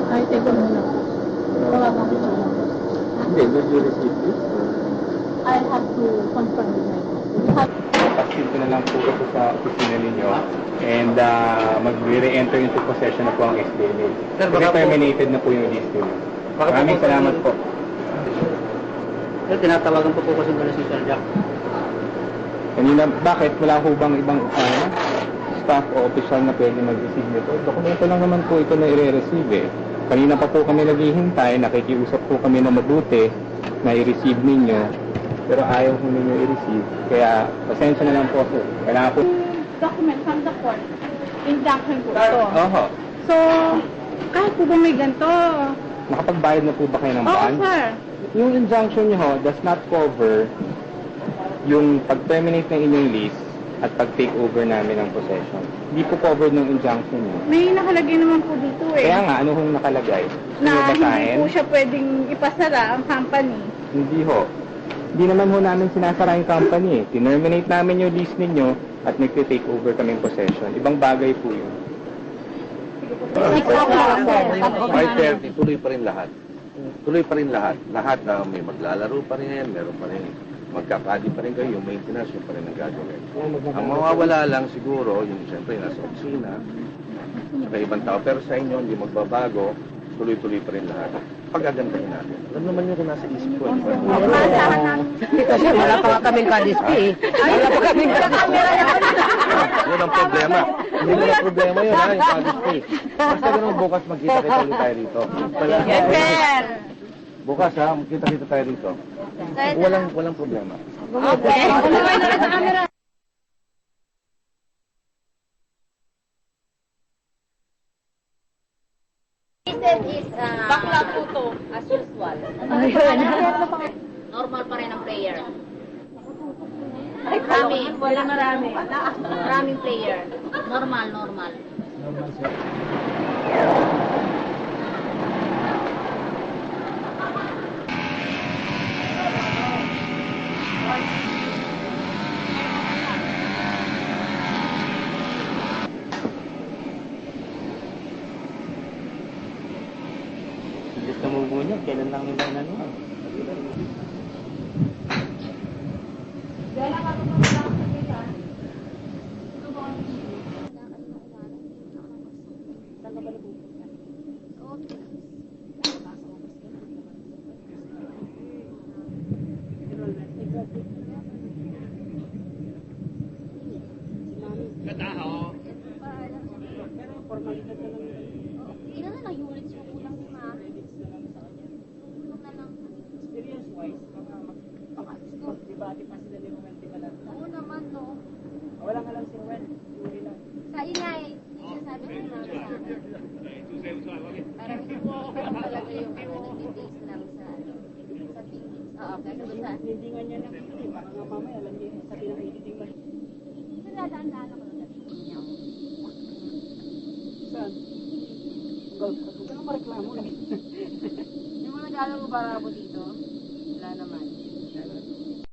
Ay, teka muna. Wala kang ito. Hindi, did you receive this? I have to confirm with my husband. Pasil ko na lang po ito sa opisina ninyo. And mag-re-enter into possession na po ang SDNA. Kasi terminated na po yung list ninyo. Maraming salamat po. Sir, tinatawagan po kasi mula si Sir Jack. Kanina, bakit? Wala ho bang ibang staff o official na pwede mag-receive nito? Dokumento lang naman po ito na i-receive eh. Kanina pa po kami naghihintay, nakikiusap po kami na mabuti na i-receive ninyo. Pero ayaw po ninyo i-receive. Kaya, pasensya na lang po sir. Kailangan po... Document from the court. Injunction po ito. Oho. So, kahit po ba may ganito? Nakapagbayad na po ba kayo ng Oo, bond? sir. Yung injunction nyo ho does not cover yung pag-terminate ng inyong lease at pag-take over namin ng possession. Hindi po covered ng injunction nyo. May nakalagay naman po dito eh. Kaya nga, ano hong nakalagay? Na hindi po siya pwedeng ipasara ang company. Hindi ho. Hindi naman ho namin sinasara yung company eh. Tinerminate namin yung lease ninyo at nag-take over kaming possession. Ibang bagay po yun. Right there, tuloy pa rin lahat. Tuloy pa rin lahat. Lahat na may maglalaro pa rin yan, meron pa rin magkakadi pa rin kayo, yung maintenance yung pa rin ang gagawin. Ang mawawala lang siguro, yung siyempre nasa opisina, sa ibang tao, pero sa inyo hindi magbabago, tuloy-tuloy pa rin lahat. Pagagandahin natin. Alam naman nyo kung nasa isip ko. Kasi wala pa nga kaming kadispi eh. Wala pa kaming kadispi. Yun ang problema. Hindi mo na problema yun, ha, yung kadispi. Basta ganun bukas magkita-kita ulit tayo rito. Yes, sir. Bukas ha, magkita-kita tayo rito. Walang problema. Okay. Kumaway na rin sa camera. Is bakla po to, as usual. Normal pa rin ang player. Maraming player. Normal. Gusto mo muna, kailan lang nila nanuhan? Ilan na lang units yung kulang ni Mami? Experience-wise, mag-debate pa sila ni Ruel, di ba lang? Oo naman, no. Wala nga lang si Ruel, yuri lang. Sa ingay, sinasabi ko lang sa akin. Parang talaga yung nag-base lang sa tingin. Oo, pero sa... Hindi nga niya lang ito eh, baka nga mamaya, alam niya, sabi ng editing man. Pero dadaan-daan ako ng niya. Saan? Huwag ka mareklamo lang. Yung mga naglalaro para ako